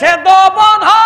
से दो बधाई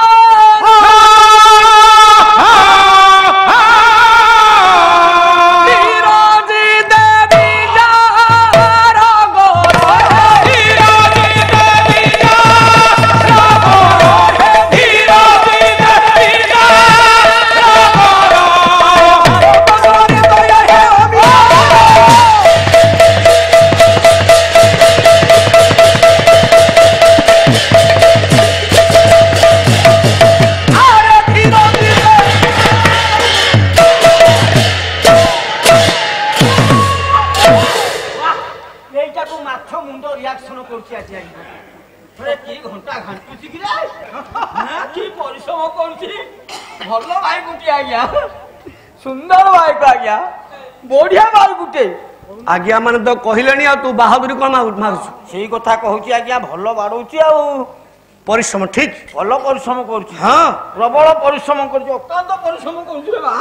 सुंदर भाई को आज्ञा बढ़िया भाई गुटे आज्ञा माने तो कहले तू बाहादुरी कौन मागुଛୁ सेई कथा कहूची आज्ञा भलो बाड़ूची आ परिश्रम ठीक भलो परिश्रम करूची हां प्रबल परिश्रम करूची अत्यंत परिश्रम करूची रे बा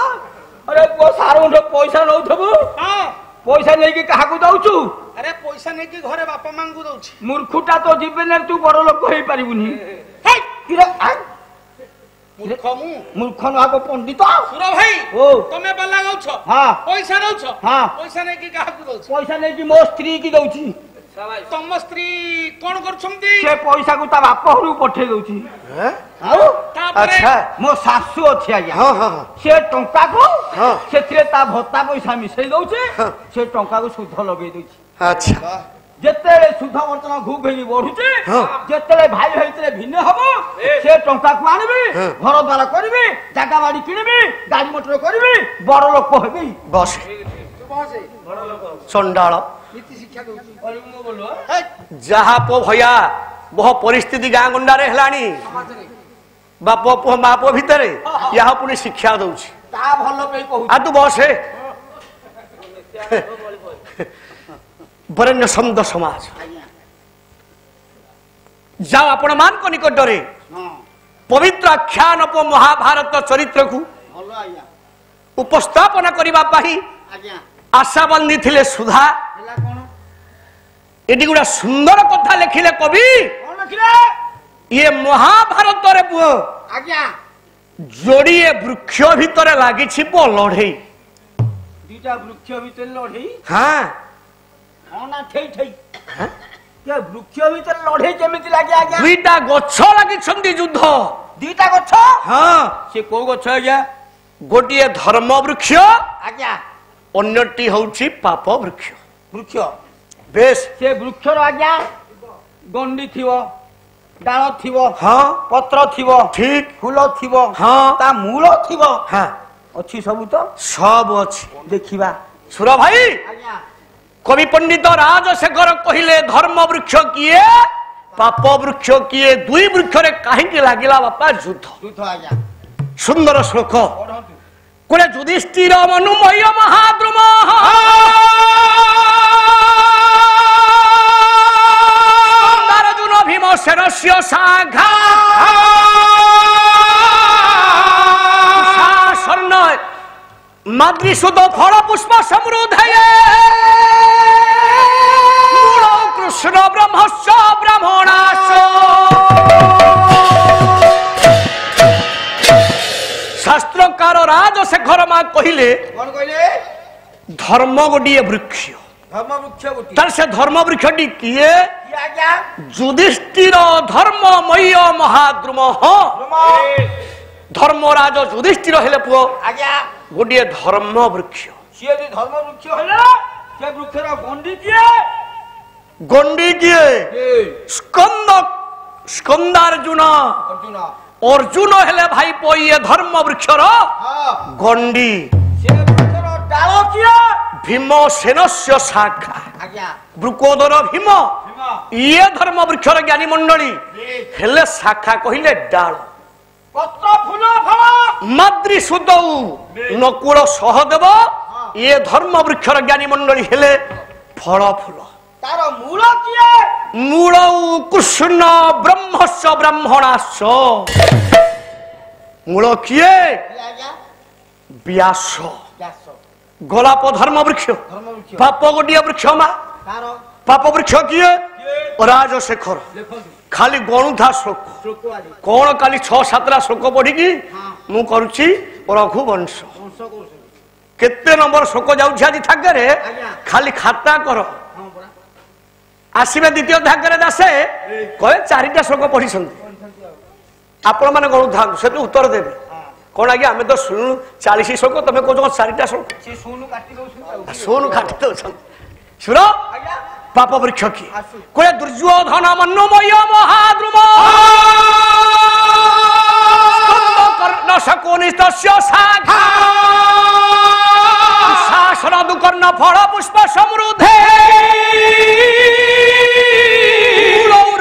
अरे को सारो पैसा नौथबो हां पैसा नै कि काहा को दउछु अरे पैसा नै कि घरे बापा मांगू दउची मूर्खटा तो जीवन तू बड़ लोक होई परिबुनी हे किरे मूर्ख ना पंडित सुर भाई ओ तमे बल्ला गौछ हां पैसा नौछ हां पैसा नै कि काहा को दउछ पैसा नै कि मो स्त्री की दउची तम स्त्री कोन करछंती से पैसा को ता बाप हरु पठे दउची हैं हां अच्छा मो सासु अछि आया हां हां से टंका को हां सेथिरे ता भत्ता पैसा मिसै दउची से टंका को सुध लगे दउची अच्छा जेतेले सुध वर्तन घु भेगी बढ़ुची जेतेले भाई भाईतरे भिन्न हबो से टंका को आनिबी घर द्वार करबी जागा बाड़ी किनिबी गाड़ी मोटर करबी बड़ लोक हेबी बस बड़ लोक संडाळ नीति शिक्षा दउची और मो बोलो जहा पो भया बहु परिस्थिति गां गुंडा रे हलानी बाप पो मां पो भितरे यहा पुनी शिक्षा दउची ता भलो पे कहू आ तू बस बरण्य समद समाज जाओ आपण मान को निकटरे पवित्र आख्यान महाभारत चरित्र को उपस्थापन करबा पाही आशा बंदी थिले सुधा एडी गुडा सुंदर कथा लिखिले कवि कोन लिखिले ये महाभारत रे पुओ आज्ञा जोड़िए वृक्ष भितर लागि छि पो लढई दुटा वृक्ष भितर लढई हां ना ठई ठई हैं के वृक्ष भितर लढई केमिति लागि आज्ञा दुटा गछ लागि छंदी युद्ध दुटा गछ हां से को गछ आज्ञा गोटिए धर्म वृक्ष आज्ञा अन्यटी होउछि पाप वृक्ष वृक्ष बेस से वृक्ष रो आज्ञा गंडी थिवो डाळ थिवो हां पत्र थिवो ठीक फूल थिवो हां ता मूल थिवो हां अछि सब तो सब अछि देखिबा सुर भाई आज्ञा कवि पंडित राजशेखर कहिले धर्म वृक्ष किए पाप वृक्ष किए दुई वृक्ष रे काहे लागिला बापा युद्ध युद्ध आज्ञा सुंदर श्लोक कोले युधिष्ठिर मनुमय महाद्रुम अर्जुन भीम सेनस्य साघा शासन माद्रीसुत फल पुष्प समृद्धये कृष्ण ब्रह्मश्च ब्राह्मणाश्च शास्त्रकार राजशेखर मा कहिले कोन कहिले धर्म गोटिए वृक्ष धर्म वृक्ष गोटिए तार से धर्म वृक्षटी किए आज्ञा युधिष्ठिर धर्ममय महाद्रुम धर्मराज युधिष्ठिर हेले पुओ आज्ञा गोटिए धर्म वृक्ष से धर्म वृक्ष हेला से वृक्षर गंडी किए स्कंद स्कंदार्जुन अर्जुन अर्जुन हेले भाई पो ये धर्म वृक्षर गंडी से वृक्षर डाल किए भीमसेनस्य शाखा आज्ञा वृकोदर भीम ये धर्म वृक्षर ज्ञानी मंडली हेले शाखा कहिले डाल पत्र फूल फल माद्रीसुत नकुल सहदेव ये धर्म वृक्षर ज्ञानी मंडली हेले फल फूल तार मूल किए मूल कृष्ण ब्रह्मश्च ब्राह्मणाश्च मूल किए व्यास गोलाप धर्म वृक्ष पाप गोटिए वृक्ष मा पाप वृक्ष किए ରାଜଶେଖର ଖାଲି ଗଣୁଥା ଶ୍ଲୋକ କଣ କାଲି 6-7ଟା ଶ୍ଲୋକ ପଢିକି ମୁଁ କରୁଛି ରଘୁବଂଶ କେତେ ନମ୍ବର ଶ୍ଲୋକ ଯାଉଛି ଆଜି ଥାକରେ ଖାଲି ଖାତା କର ଆସିବେ ଦ୍ୱିତୀୟ ଥାକରେ ଦାସେ କହେ 4ଟା ଶ୍ଲୋକ ପଢିଛନ୍ତି ଆପଣ ମାନେ ଗଣୁଥାନ୍ତୁ ସେଠୁ ଉତ୍ତର ଦେବେ କଣ ଆଜ୍ଞା ଆମେ ତ ଶୁଣୁ 40 ଶ୍ଲୋକ ତମେ କହୁଛ 4ଟା ଶ୍ଲୋକ ଶୁଣୁ କାଟି ଦଉଛନ୍ତି ଶୁଣ ପାପ ବୃକ୍ଷ କି କହେ ଦୁର୍ଯ୍ୟୋଧନ ମନୋମୟ ମହାଦ୍ରୁମ କର୍ଣ୍ଣ ଶକୁନିସ୍ତସ୍ୟ ଶାଖା ଶାସନ ଦୁକର୍ଣ୍ଣ ଫଳ ପୁଷ୍ପ ସମୃଦ୍ଧେ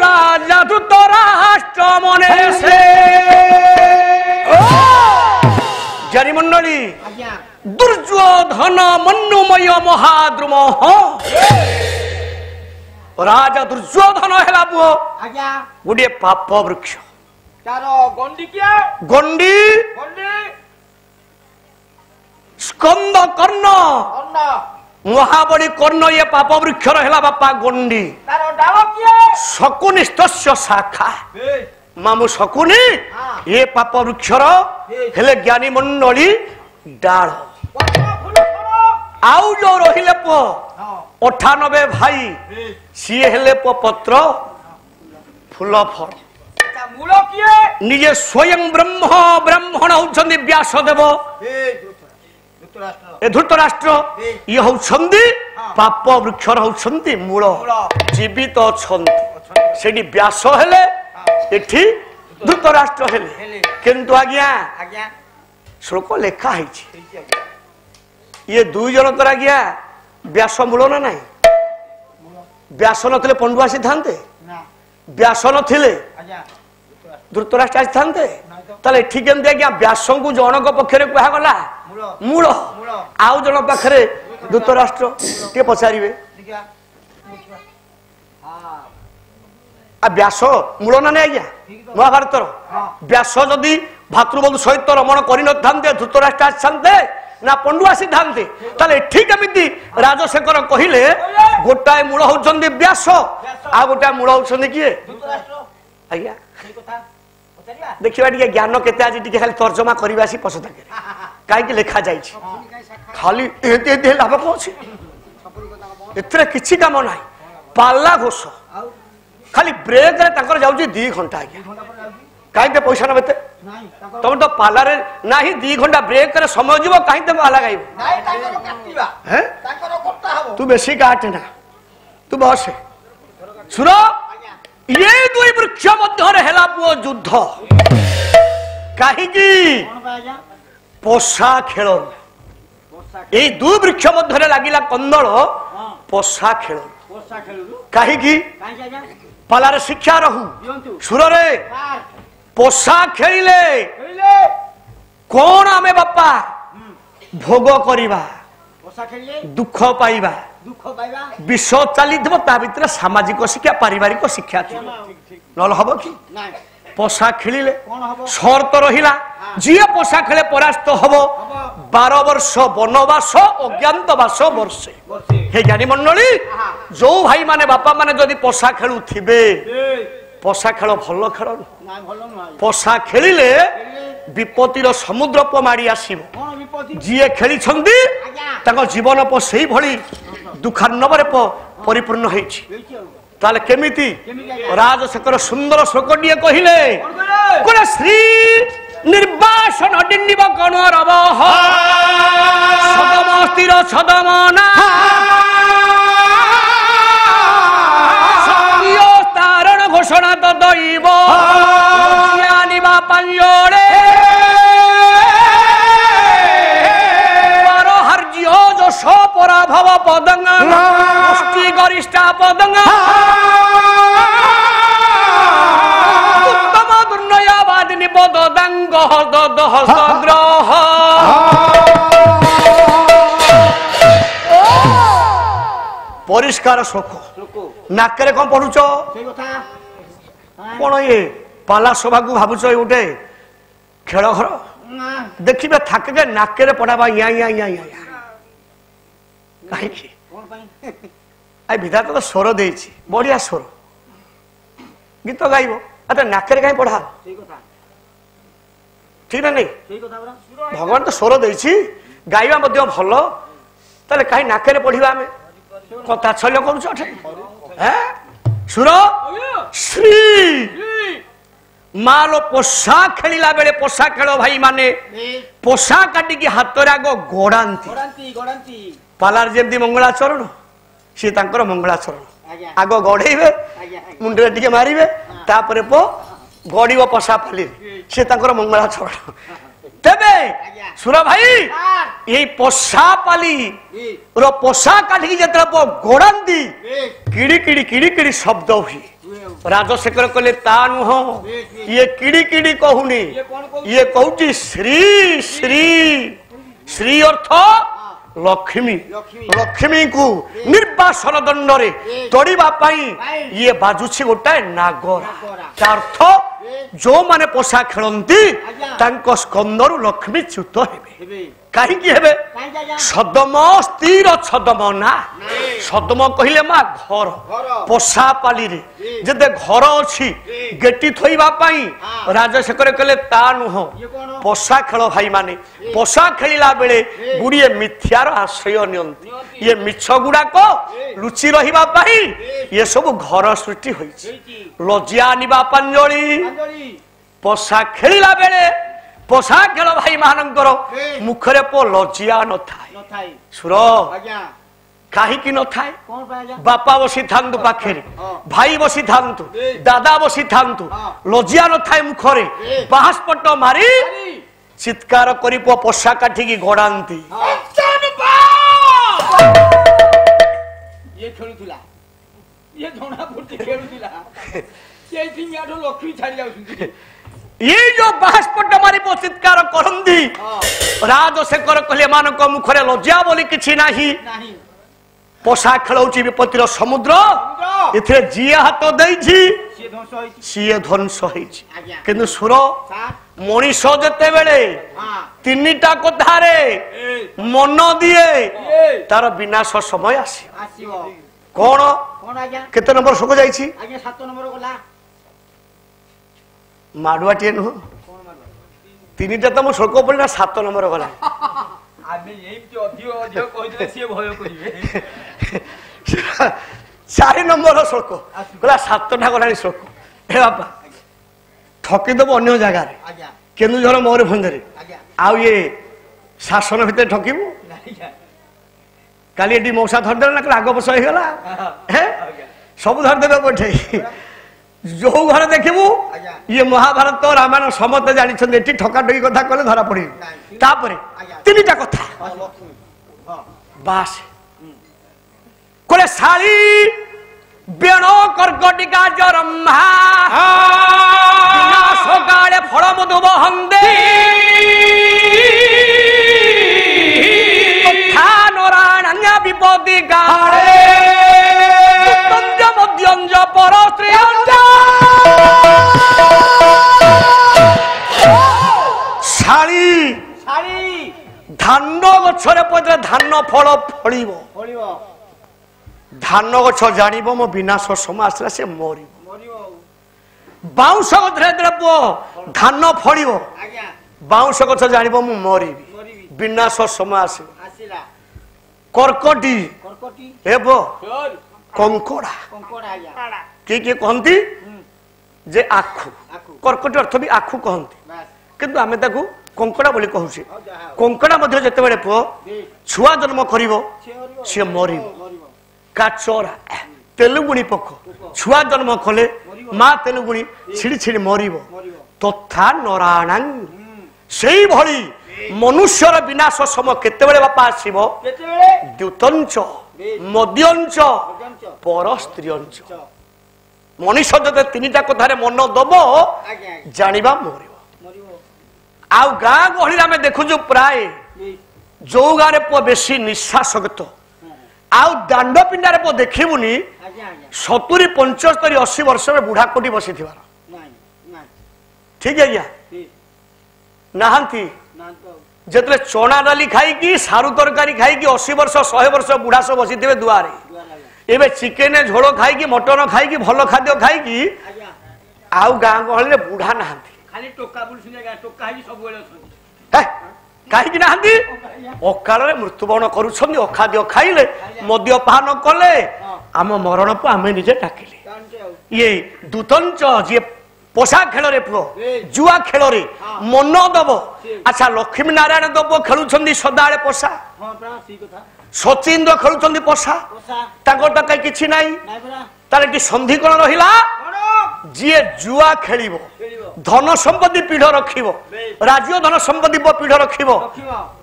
রাজা ধৃতরাষ্ট্র মনে সে জারিমণ্ডলী দুর্যোধন মন্যুময় মহাদ্রুম রাজা দুর্যোধন হেলা পুଅ গোটিଏ ପାପ ବୃକ୍ଷ ଗଣ୍ଡି ସ୍କନ୍ଦ କର୍ଣ୍ଣ ମହାବଳୀ କର୍ଣ୍ଣ ଇଏ ପାପ ବୃକ୍ଷର ହେଲା ବାପା ଗଣ୍ଡି ଶକୁନିସ୍ତସ୍ୟ ଶାଖା ମାମୁ ଶକୁନି ଏ ପାପ ବୃକ୍ଷର ହେଲେ ଜ୍ଞାନୀ ମଣ୍ଡଳୀ ଡାଳ ଆଉ ଯୋଉ ରହିଲେ ପୁଅ 98 ଭାଇ ସିଏ ହେଲେ ପତ୍ର ଫୁଲ ଫଳ ନିଜେ ସ୍ୱୟଂ ବ୍ରାହ୍ମଣ ହଉଛନ୍ତି ବ୍ୟାସଦେବ ଏ ଧୃତରାଷ୍ଟ୍ର ଇଏ ହଉଛନ୍ତି ପାପ ବୃକ୍ଷର ହଉଛନ୍ତି ମୂଳ ଜୀବିତ ଅଛନ୍ତି ସେଠି ବ୍ୟାସ ହେଲେ ଏଠି ଧୃତରାଷ୍ଟ୍ର ହେଲେ କିନ୍ତୁ ଆଜ୍ଞା ଶ୍ଲୋକ ଲେଖା ହେଇଛି ଇଏ 2 ଜଣଙ୍କର ଆଜ୍ଞା ବ୍ୟାସ ମୂଳ ନା ନାହିଁ ବ୍ୟାସ ନଥିଲେ ପଣ୍ଡୁ ଆସିଥାନ୍ତେ ବ୍ୟାସ ନଥିଲେ ଧୃତରାଷ୍ଟ୍ର ଆସିଥାନ୍ତେ ତାହେଲେ ଏଠି କେମିତି ଆଜ୍ଞା ବ୍ୟାସଙ୍କୁ ଜଣଙ୍କ ପକ୍ଷରେ କୁହାଗଲା ମୂଳ ଆଉ ଜଣ ପାଖରେ ଧୃତରାଷ୍ଟ୍ର ଟିକେ ପଚାରିବେ ବ୍ୟାସ ମୂଳ ନା ନାଇଁ ଆଜ୍ଞା ମହାଭାରତର ବ୍ୟାସ ଯଦି ଭାତୃବନ୍ଧୁ ସହିତ ରମଣ କରିନଥାନ୍ତେ ଧୃତରାଷ୍ଟ୍ର ଆସିଥାନ୍ତେ ନା ପଣ୍ଡୁ ଆସିଥାନ୍ତେ ତାହେଲେ ଏଠି କେମିତି ରାଜଶେଖର କହିଲେ ଗୋଟାଏ ମୂଳ ହଉଛନ୍ତି ବ୍ୟାସ ଆଉ ଗୋଟାଏ ମୂଳ ହଉଛନ୍ତି କିଏ ଆଜ୍ଞା ଦେଖିବା ଟିକେ ଜ୍ଞାନ କେତେ ଆଜି ଟିକେ ଖାଲି ତର୍ଜମା କରିବା ଆସି ପଛରେ କାହିଁକି ଲେଖା ଯାଇଛି ଖାଲି ଲାଭ କଣ ଅଛି ଏଥିରେ କିଛି କାମ ନାହିଁ ପାଲା ଘୋଷ ଖାଲି ବ୍ରେକରେ ତାଙ୍କର ଯାଉଛି 2 ଘଣ୍ଟା ଆଜ୍ଞା କାହିଁକି ପଇସା ନେବେ ତମେ ତ ପାଲାରେ ନାହିଁ 2 ଘଣ୍ଟା ବ୍ରେକରେ ସମୟ ଯିବ କାହିଁକି ତମେ ପାଲା ଗାଇବ ତୁ ବେଶୀ କାଟେ ନା ତୁ ବସେ ଶୁଣ ये 2 वृक्ष मध्य हेला पुओ युद्ध कहीं पोषा खेल ये 2 वृक्ष मध्य लगिला कंदल पोषा खेल कहीं पालार शिक्षा रहू सुर रे पोषा खेलिले कौन आमे बापा भोग करिबा दुख पाइबा विष चली भितर सामाजिक शिक्षा पारिवारिक शिक्षा नल हम कि पोषा खेलिले शर्त रहिला जी पोषा खेले परास्त हम 12 वर्ष वनवास अज्ञातवास वर्षे हे ज्ञानी मंडली जो भाई माने बापा माने जदि पोषा खेलु थिबे पोषा खेल भल खेल पोषा खेलिले विपत्तिर समुद्र पमाड़ी आसीबो जी खेली जीवन से भली दुखार्णव परिपूर्ण होता केमिति राजशेखर सुंदर श्लोकटीए कहले श्री निर्वासन डिंडिव कण रव सदम स्थिर सदमना तारण घोषणा तो दैव पंजोड़े पराभव पदंग पुष्टि गरिष्ठा पदंग उत्तम दुर्नयावाद निपद दंग ग्रह परिष्कार शोक नाकरे कौन पढ़ुच कौन ये पाला सभा को भावुच गोटे खेल घर देखिए थाके नाकरे पढ़ावा या या या या कहीं विधाता तो स्वर दे बढ़िया स्वर गीत गाइब अरे नाकरे कहीं पढ़ा ठीक ना नहीं भगवान तो स्वर देछि गाइबा मध्य भल ताले कहीं नाकरे पढ़िबा आमे कथा छल्य करूछ हैं सुर श्री मालो पोषा खेला बेले पोषा खेल भाई माने पोषा काटिकी हाथ आग गोड़ाती पालार जमी मंगलाचरण सी मंगलाचरण आग गढ़े मुंडे टिके मारे तापर पो गड़ब पोषा पाली सी मंगलाचरण तेबे सुर भाई यही पोषा पाली रो पोषा काटिकी जतरा पो गोड़ाती किड़ी किड़ी किड़ी किड़ी शब्द हुई राजशेखर कहले ता नुह ये किड़ी किड़ी कहूनी ये कहूची श्री श्री श्री अर्थ लक्ष्मी लक्ष्मी को निर्वासन दंड रे तोड़िबा पाई ये बाजुछि गोटाए नागरा अर्थ जो माने पोषा खेलती तांको स्कंदरु लक्ष्मी च्युत हेबे कहीं हेबे सदम स्थिर छदम ना सदम कहले मा घर पोषा पाली रे जदे घर अछि गेटी थोइबा पाई राजशेखर कहले ता नुह पोषा खेल भाई माने पोषा खेलिला बेले गुड़िए मिथ्यार आश्रय नियंती ये मिछ गुड़ाक लुचि रहिबा पाई ये सब घर सृष्टि होइछि लज्जा निबा पांजली पोषा खेलिला बेले पोषा खेल भाई मानकर मुखरे पो लज्जा न थाए सुर कहीं न थाए बापा बसी था पाखे भाई बसी था दादा बसी था लज्जा न थाए मुखरे बाहस्पट मारी चित्कार करी पो पोषा काटिकी गड़ाती ये खेलुला ये धोना फुर्ती खेलुला सेठी मियाठो लक्ष्मी छाड़ी जाउछुंती ये जो बाहस्पट मारी पो चित्कार करंदी राजशेखर कहले मानक मुखरे लज्जा बोली किछि नाही पोषा खेलौची विपत्तिर समुद्र इथे जिया हाथ देइछि सिए ध्वंस होइछि किंतु सुर मनीष जते बेले तीनिटा कथारे मन दिए तार विनाश समय आसीबो कोन केते नंबर सुख जाइछि आगे 7 नंबर गला माडुआटी नुह तीनिटा तो मो शोक पड़ना 7 नंबर गला आमे एमती अधियो अधियो कहिदे से भय करिवे 4 नंबर शोक गला 7 टा गलानी शोक हे बापा ठकी दबो अन्य जगह रे केन्दुझर मोर भंगरे आउ ये शासन भितर ठकीबू काली एडी मौसा धरदे ना आग बस हो गला हे सब धरदे बैठे जो घर देखिबू ये महाभारत रामायण समस्त जानी ठका ठकी कथा कले धरा पड़ी तापरे तीनिटा कथा बास कोले साली बेणो कर्कटिका जरम्हा सकाळे फल मधु बहंदे कथा नरायण विपदी गाळे तंज मध्यंज पर स्त्रियंज शाली धान गछरे पदे धान फल फलिबो धान गछ जानिबो मो विनाश समय आसला से मरिबो बाउंस गछरे द्रव्य धान फलिबो बाउंस गछ जानिबो मु मरिबी विनाश समय आसिला कर्कटी हेबो कंकोड़ा के कहती जे आखु कर्कटी अर्थ भी आखु कहती किंतु आमे ताकू कंकड़ा बोली कहूचे कंकड़ा मध्य जते बेले पो छुआ जन्म करिवो से मरिबो काचरा तेलुगुणी पक्ष छुआ जन्म कले माँ तेलुगुणी छिड़ी छिड़ी मरिबो तथा नराणां सेई भली मनुष्यर विनाश समय केते बेले बापा आसीबो द्युतंच मध्यंच पर स्त्रियंच मनीष जते तीनिटा कथारे मन दबो जानिबा मरिबो आउ गाँ गहली आम देखु प्राय जो गाँव पु बेसी निशासक्त आउ दांड पिंडारे पु देखबुनी 70 75 80 वर्ष में बुढ़ा कोटी बसी ठीक है नहांती जिते चना डाली खाई सारू तरकारी खाई 80 वर्ष 100 वर्ष बुढ़ा सब बसी दुआरे एवं चिकेन झोल खाई मटन खाई भल खाद्य खाई आउ गाँ गहली बुढ़ा नहांती खाली टोका बुलुछन आज्ञा टोका ही सब बेले अछन कहीं नहांती अकाल मृत्युवरण करुछन अखाद्य खाइले मद्यपान कले आम मरण को आम निजे डाकिले ये दूतंच जी पोषा खेल पुओ जुआ खेल मन दब अच्छा लक्ष्मी नारायण दब खेलुं सदा पोषा सचिंद्र खेलुं पोषा कहीं किसी ना संधि कौन रहा जी जुआ खेल धन संपत्ति पीढ़ रख राज्य धन संपत्ति पीढ़ रख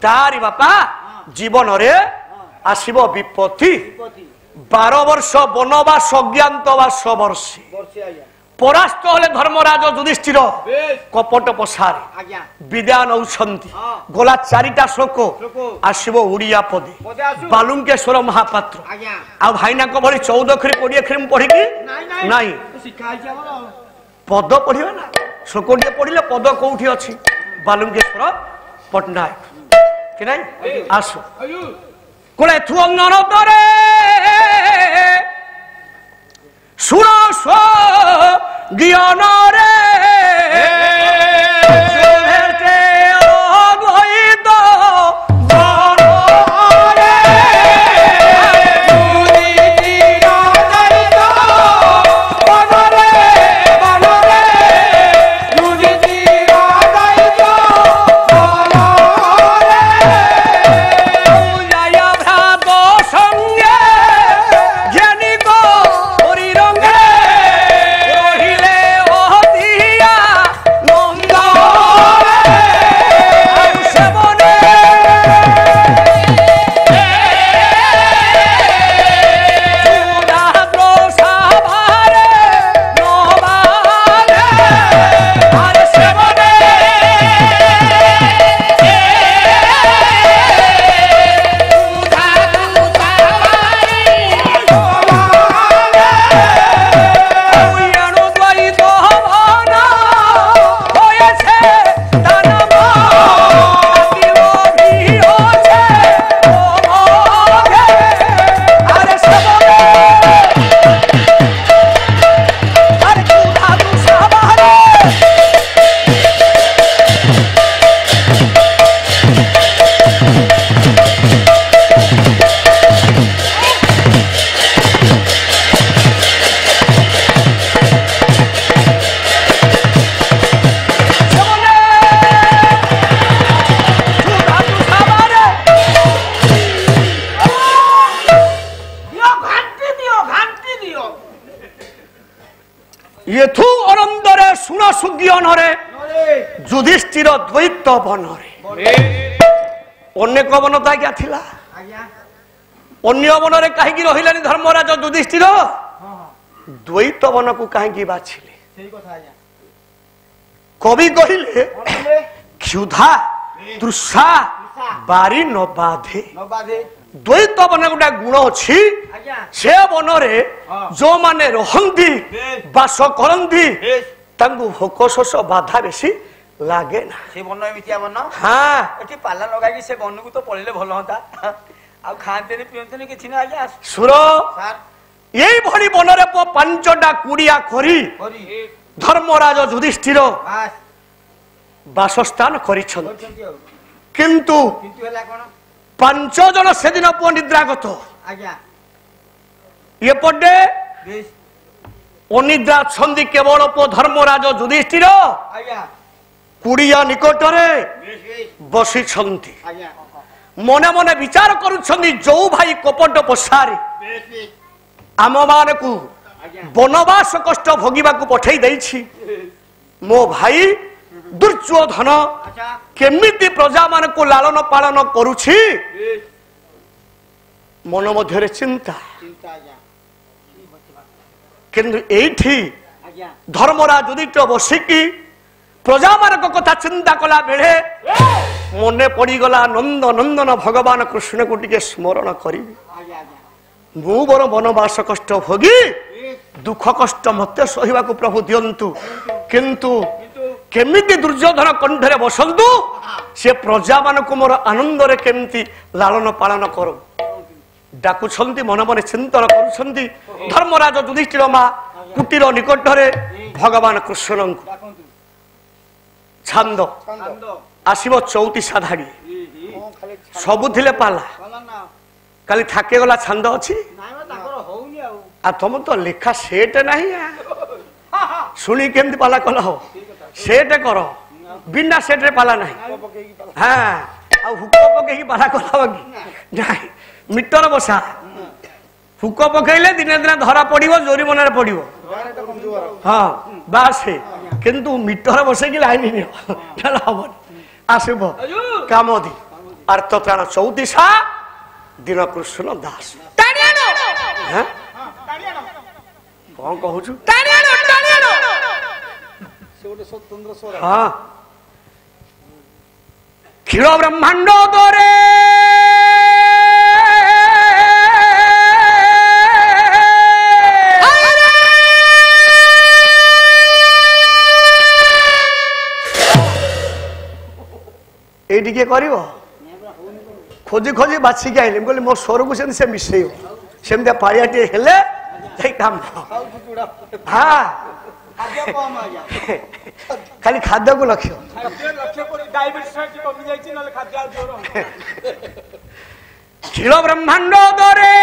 तारी बापा जीवन रे आसब विपत्ति 12 वर्ष वनवास अज्ञातवास वर्षे परास्त हेले धर्मराज युधिष्ठिर कपट पसार विद्या नौ गला 4टा श्लोक आसब ओडिया पदे बालुंकेश्वर महापात्र आ भाईना भली 14 अक्षरी 20 अक्षरी पढ़ी नाई पद पढ़िबा ना श्लोक पढ़िले पद कौटी अच्छी बालुंकेश्वर पट्टनायक कि नहीं आसो कोले थु नरदरे सुरस ज्ञान रे युधिष्ठिर द्वैत वन अनेक वन तो आज्ञा थिला अन्य वन रे कहीं रहिलानी धर्मराज युधिष्ठिर द्वैत वन को कहीं बाछिले कवि कहिले क्षुधा तृषा बारी न बाधे द्वैत वन गोटे गुण अच्छी से वन रे जो माने रहंती बास करंती तांगु भोक शोष बाधा बेसी लागे ना से बन एमितिया बन हाँ एठी पाला लगा कि से बन को तो पड़िले भल होता आ खाते नि पियंते नि किछि ना आज्ञा सुर सर एई भली बन रे 5टा कुड़िया करी धर्मराज युधिष्ठिर वासस्थान करिछन किंतु हला कोन 5 जन से दिन पो निद्रागत आज्ञा ये पडे अनिद्रा छंदी केवल पो धर्मराज युधिष्ठिर आज्ञा कुड़िया निकटरे बसी छंती मने मने विचार करुछंदी जो भाई कपट पसारे आम मान को वनवास कष्ट भोगिबा को पठै दैछि मो भाई दुर्योधन केमिति प्रजा मान को लालन पालन करुछि मन मध्यरे चिंता किंतु एठी धर्मराज युधिष्ठिर बसिकी प्रजा मान कथा चिंता कला बेले मने पड़गला नंद नंदन भगवान कृष्ण को टिके स्मरण करी मु बर वनवास कष्ट भोगी दुख कष्ट मत सहिबा को प्रभु दियंतु किंतु केमिति दुर्योधन कंठरे बसंतु से प्रजा मान को मोर आनंद रे केमिति लालन पालन करो डाकुछंती मन मन चिंतन करुछंती धर्मराज युधिष्ठिर मा कुटीर निकटरे ଭଗବାନ କୃଷ୍ଣଙ୍କୁ ଡାକନ୍ତୁ ଛାନ୍ଦ ଛନ୍ଦ ଆସିବ 34 ଧାଡ଼ି କଣ ଖାଲି ସବୁଥିଲେ ପାଲା ଭଲ ନା କାଲି ଥାକେ ଗଲା ଛାନ୍ଦ ଅଛି ନାଇଁ ବା ତାଙ୍କର ହଉନି ଆଉ ଆଉ ତମ ତ ଲେଖା ସେଟ ନାହିଁ ଶୁଣି କେମିତି ପାଲା କଲ ହବ ସେଟ କର ବିନା ସେଟରେ ପାଲା ନାହିଁ ପକେଇକି ପାଲା ହଁ ଆଉ ହୁକ ପକେଇକି ପାଲା କଲ ହବ କି ନାହିଁ ମିଟର ବସା ହୁକ ପକେଇଲେ ଦିନେ ଦିନେ ଧରା ପଡିବ ଜୋରିମନାରେ ପଡିବ ଘରେ ତ କମଜୋର ହଁ ବାସ୍ କିନ୍ତୁ ମିଟର ବସେଇକି ଲାଇନ ନିଅ ତାହେଲେ ହବନି ଆସିବ କାମ ଦି ଆର୍ତ ତ୍ରାଣ 34 ଦିନ କୃଷ୍ଣ ଦାସ ହେଁ? କଣ କହୁଛୁ ସେ ଗୋଟେ ସ୍ୱତନ୍ତ୍ର ସ୍ୱର ହଁ କ୍ଷୀର ବ୍ରହ୍ମାଣ୍ଡ ଦରେ ଏଇଠି କିଏ କରିବ ଖୋଜି ଖୋଜି ବାଛିକି ଆଇଲେ ମୁଁ କହିଲି ମୋ ସ୍ୱରକୁ ସେମିତି ସେ ମିଶେଇବ ସେମିତିଆ ପାଳିଆ ଟିକେ ହେଲେ ଯାଇ କାମ ଖାଉଛି ଚୁଡ଼ା ହଁ ଖାଦ୍ୟ କମ ଆଜ୍ଞା ଖାଲି ଖାଦ୍ୟକୁ ଲକ୍ଷ୍ୟ ଖାଦ୍ୟ ଲକ୍ଷ୍ୟ କରି ଡାଇବେଟିସ୍ କମି ଯାଇଛି ନହେଲେ ଖାଦ୍ୟ ଆଉ ଜୋର କ୍ଷୀର ବ୍ରହ୍ମାଣ୍ଡ ଦରେ